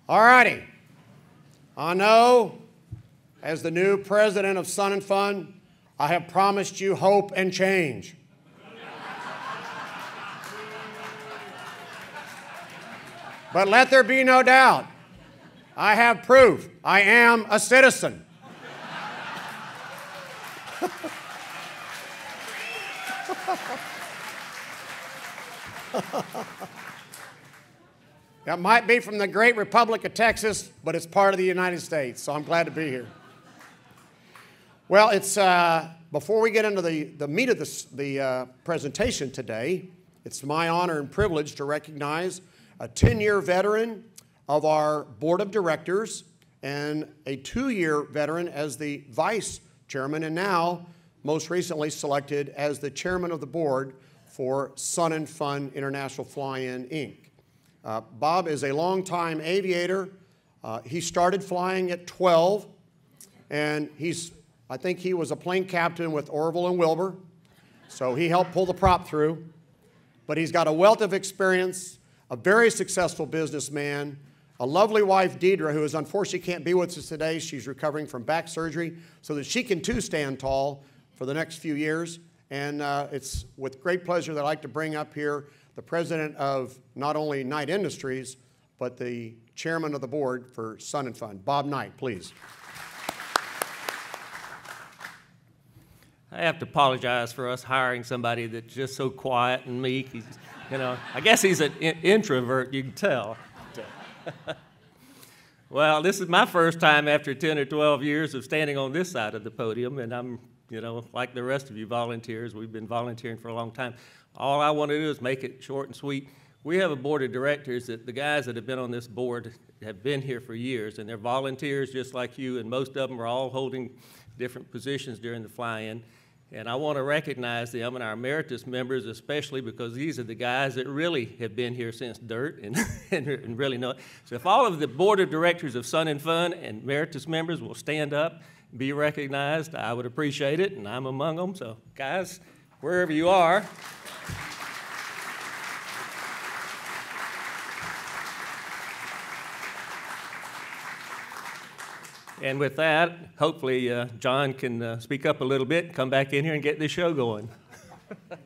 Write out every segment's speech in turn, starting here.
All righty. I know, as the new president of Sun and Fun, I have promised you hope and change. But let there be no doubt, I have proof. I am a citizen. That might be from the great Republic of Texas, but it's part of the United States, so I'm glad to be here. Well, it's before we get into the meat of the presentation today, it's my honor and privilege to recognize a 10-year veteran of our board of directors and a 2-year veteran as the vice chairman, and now most recently selected as the chairman of the board for Sun and Fun International Fly-In, Inc. Bob is a longtime aviator. He started flying at 12, and I think he was a plane captain with Orville and Wilbur, so he helped pull the prop through. But he's got a wealth of experience, a very successful businessman, a lovely wife, Deidre, who is unfortunately can't be with us today. She's recovering from back surgery so that she can too stand tall for the next few years. And it's with great pleasure that I'd like to bring up here the president of not only Knight Industries, but the chairman of the board for Sun and Fun. Bob Knight, please. I have to apologize for us hiring somebody that's just so quiet and meek. He's, I guess he's an introvert, you can tell. Well, this is my first time after 10 or 12 years of standing on this side of the podium, and I'm, like the rest of you volunteers, we've been volunteering for a long time. All I want to do is make it short and sweet. We have a board of directors that the guys that have been on this board have been here for years, and they're volunteers just like you, and most of them are all holding different positions during the fly-in. And I want to recognize them and our emeritus members especially, because these are the guys that really have been here since dirt and really know it. So if all of the board of directors of Sun and Fun and emeritus members will stand up, be recognized, I would appreciate it, and I'm among them. So guys, wherever you are. And with that, hopefully John can speak up a little bit, come back in here and get this show going. All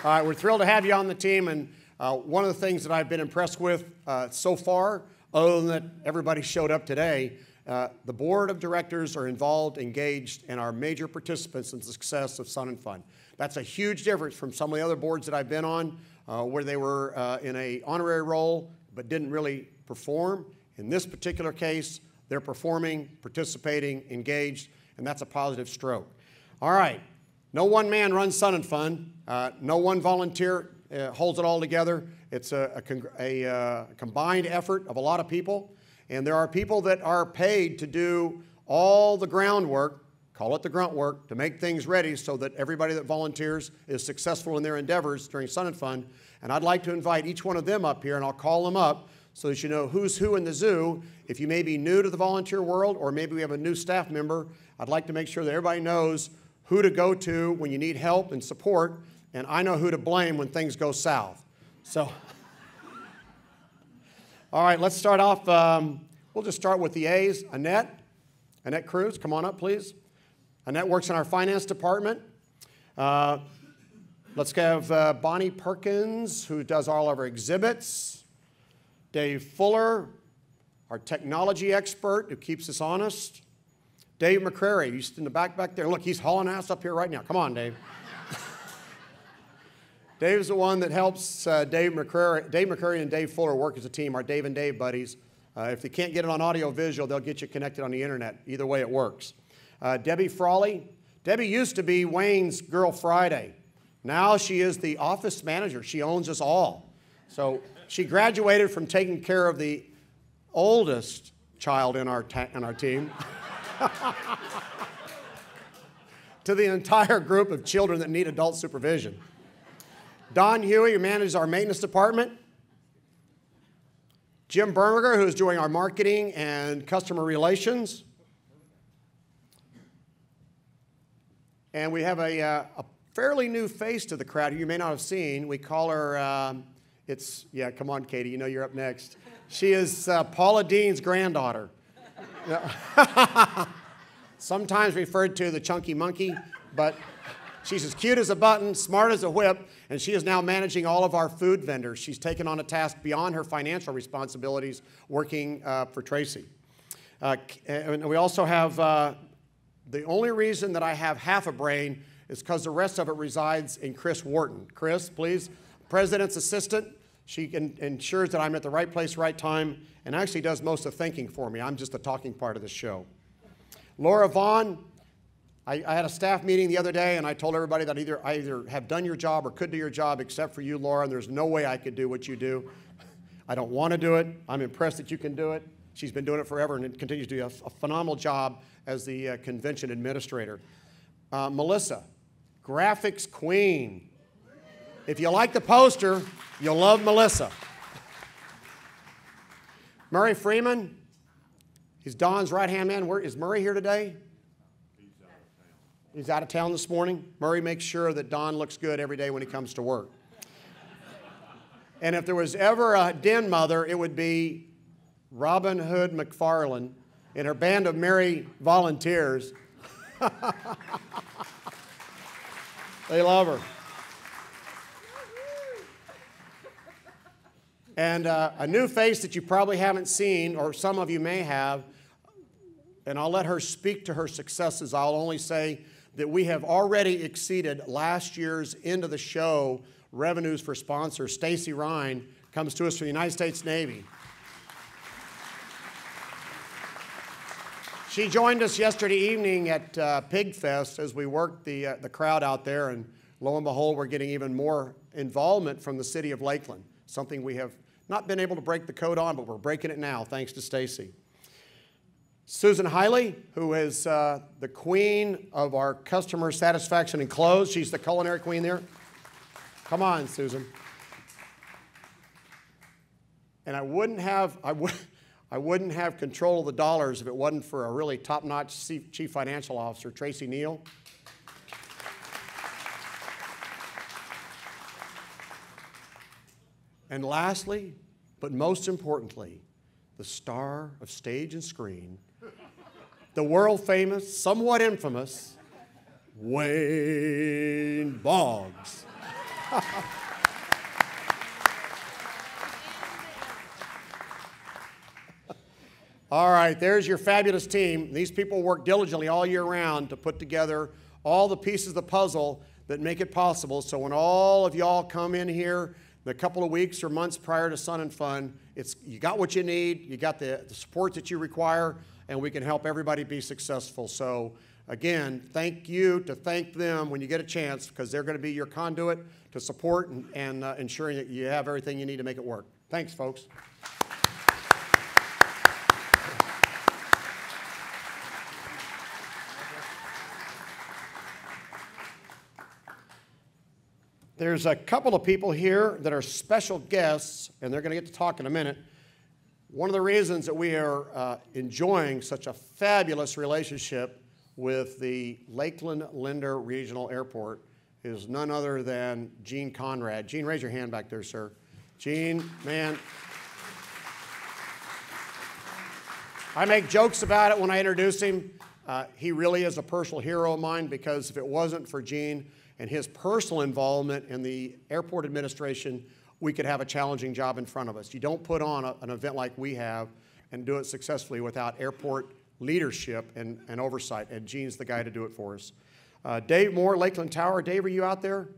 right, we're thrilled to have you on the team, and one of the things that I've been impressed with so far, other than that everybody showed up today, the board of directors are involved, engaged, and are major participants in the success of Sun and Fun. That's a huge difference from some of the other boards that I've been on, where they were in an honorary role but didn't really perform. In this particular case, they're performing, participating, engaged, and that's a positive stroke. All right, no one man runs Sun and Fun. No one volunteer holds it all together. It's a combined effort of a lot of people, and there are people that are paid to do all the groundwork, call it the grunt work, to make things ready so that everybody that volunteers is successful in their endeavors during Sun and Fun. And I'd like to invite each one of them up here, and I'll call them up so that you know who's who in the zoo. If you may be new to the volunteer world, or maybe we have a new staff member, I'd like to make sure that everybody knows who to go to when you need help and support, and I know who to blame when things go south. So, all right, let's start off. We'll just start with the A's. Annette Cruz, come on up, please. Annette works in our finance department. Let's have Bonnie Perkins, who does all of our exhibits. Dave Fuller, our technology expert who keeps us honest. Dave McCrary, he's in the back there. Look, he's hauling ass up here right now. Come on, Dave. Dave's the one that helps Dave McCrary and Dave Fuller work as a team, our Dave and Dave buddies. If they can't get it on audio visual, they'll get you connected on the internet. Either way, it works. Debbie Frawley. Debbie used to be Wayne's Girl Friday. Now she is the office manager. She owns us all. So she graduated from taking care of the oldest child in our team to the entire group of children that need adult supervision. Don Huey, who manages our maintenance department. Jim Berger, who's doing our marketing and customer relations. And we have a fairly new face to the crowd who you may not have seen. We call her Yeah, come on, Katie, you know you're up next. She is Paula Dean's granddaughter. Sometimes referred to the chunky monkey, but she's as cute as a button, smart as a whip, and she is now managing all of our food vendors. She's taken on a task beyond her financial responsibilities working for Tracy. And we also have, the only reason that I have half a brain is because the rest of it resides in Chris Wharton. Chris, please. President's assistant. She ensures that I'm at the right place, right time, and actually does most of the thinking for me. I'm just the talking part of the show. Laura Vaughn, I had a staff meeting the other day, and I told everybody that I either have done your job or could do your job except for you, Laura, and there's no way I could do what you do. I don't want to do it. I'm impressed that you can do it. She's been doing it forever and continues to do a phenomenal job as the convention administrator. Melissa, graphics queen. If you like the poster, you'll love Melissa. Murray Freeman, he's Don's right-hand man. Is Murray here today? He's out of town this morning. Murray makes sure that Don looks good every day when he comes to work. And if there was ever a den mother, it would be Robin Hood McFarland and her band of merry volunteers. They love her. And a new face that you probably haven't seen, or some of you may have, and I'll let her speak to her successes. I'll only say that we have already exceeded last year's end of the show revenues for sponsors. Stacy Ryan comes to us from the United States Navy. She joined us yesterday evening at Pig Fest as we worked the crowd out there, and lo and behold, we're getting even more involvement from the city of Lakeland, something we have not been able to break the code on, but we're breaking it now, thanks to Stacy. Susan Hiley, who is the queen of our customer satisfaction and clothes. She's the culinary queen there. Come on, Susan. And I wouldn't have control of the dollars if it wasn't for a really top-notch chief financial officer, Tracy Neal. And lastly, but most importantly, the star of stage and screen, the world-famous, somewhat infamous, Wayne Boggs. All right, there's your fabulous team. These people work diligently all year round to put together all the pieces of the puzzle that make it possible. So when all of y'all come in here the couple of weeks or months prior to Sun and Fun, you got what you need, you got the support that you require, and we can help everybody be successful. So again, thank them when you get a chance, because they're going to be your conduit to support and ensuring that you have everything you need to make it work. Thanks, folks. There's a couple of people here that are special guests, and they're going to get to talk in a minute. One of the reasons that we are enjoying such a fabulous relationship with the Lakeland Linder Regional Airport is none other than Gene Conrad. Gene, raise your hand back there, sir. Gene, man. I make jokes about it when I introduce him. He really is a personal hero of mine, because if it wasn't for Gene and his personal involvement in the airport administration, we could have a challenging job in front of us. You don't put on an event like we have and do it successfully without airport leadership and oversight, and Gene's the guy to do it for us. Dave Moore, Lakeland Tower. Dave, are you out there?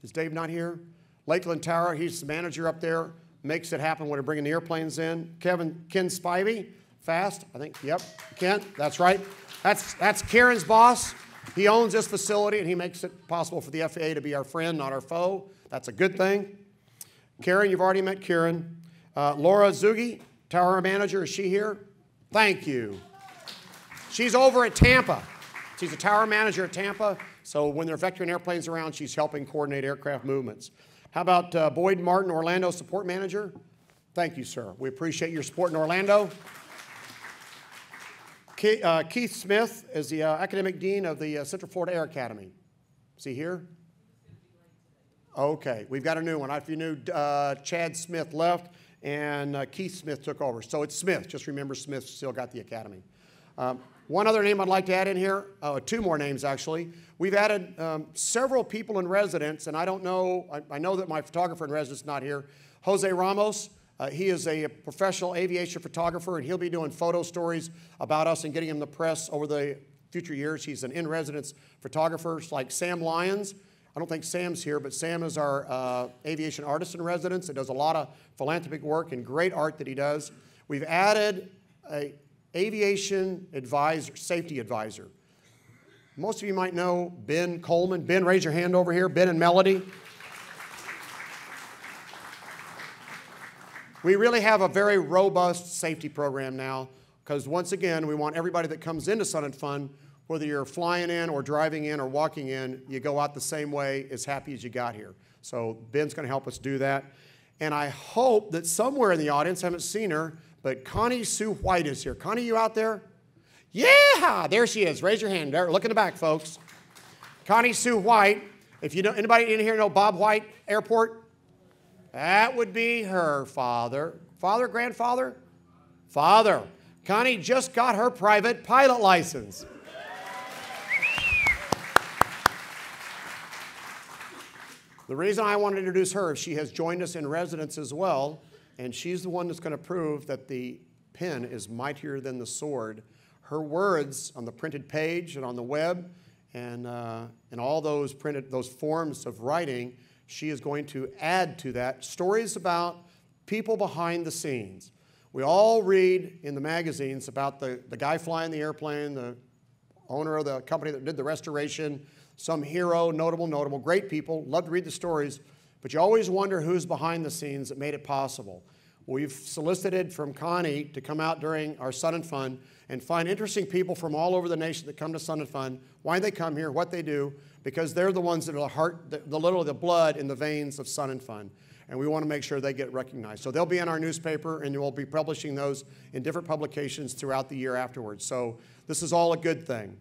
Is Dave not here? Lakeland Tower, he's the manager up there, makes it happen when they're bringing the airplanes in. Ken Spivey, fast, I think, yep, Ken, that's right. That's Karen's boss. He owns this facility, and he makes it possible for the FAA to be our friend, not our foe. That's a good thing. Karen, you've already met Karen. Laura Zugi, tower manager, is she here? Thank you. She's over at Tampa. She's a tower manager at Tampa, so when they're vectoring airplanes around, she's helping coordinate aircraft movements. How about Boyd Martin, Orlando support manager? Thank you, sir. We appreciate your support in Orlando. Keith Smith is the academic dean of the Central Florida Air Academy. Is he here? Okay, we've got a new one. If you knew, Chad Smith left and Keith Smith took over. So it's Smith. Just remember Smith still got the academy. One other name I'd like to add in here, two more names actually. We've added several people in residence, and I don't know, I know that my photographer in residence is not here, Jose Ramos. He is a professional aviation photographer, and he'll be doing photo stories about us and getting them in the press over the future years. He's an in-residence photographer, like Sam Lyons. I don't think Sam's here, but Sam is our aviation artist in residence. He does a lot of philanthropic work and great art that he does. We've added an aviation advisor, safety advisor. Most of you might know Ben Coleman. Ben, raise your hand over here. Ben and Melody. We really have a very robust safety program now because, once again, we want everybody that comes into Sun and Fun, whether you're flying in or driving in or walking in, you go out the same way, as happy as you got here. So Ben's going to help us do that. And I hope that somewhere in the audience, I haven't seen her, but Connie Sue White is here. Connie, you out there? Yeah, there she is. Raise your hand. There, look in the back, folks. Connie Sue White. If you know, anybody in here know Bob White Airport? That would be her father. Father, grandfather? Father. Connie just got her private pilot license. The reason I want to introduce her is she has joined us in residence as well, and she's the one that's going to prove that the pen is mightier than the sword. Her words on the printed page and on the web and all those forms of writing, she is going to add to that stories about people behind the scenes. We all read in the magazines about the guy flying the airplane, the owner of the company that did the restoration, some hero, notable, great people, love to read the stories, but you always wonder who's behind the scenes that made it possible. We've solicited from Connie to come out during our Sun and Fun and find interesting people from all over the nation that come to Sun and Fun, why they come here, what they do, because they're the ones that are the heart, the blood in the veins of Sun and Fun. And we want to make sure they get recognized. So they'll be in our newspaper, and we'll be publishing those in different publications throughout the year afterwards. So this is all a good thing.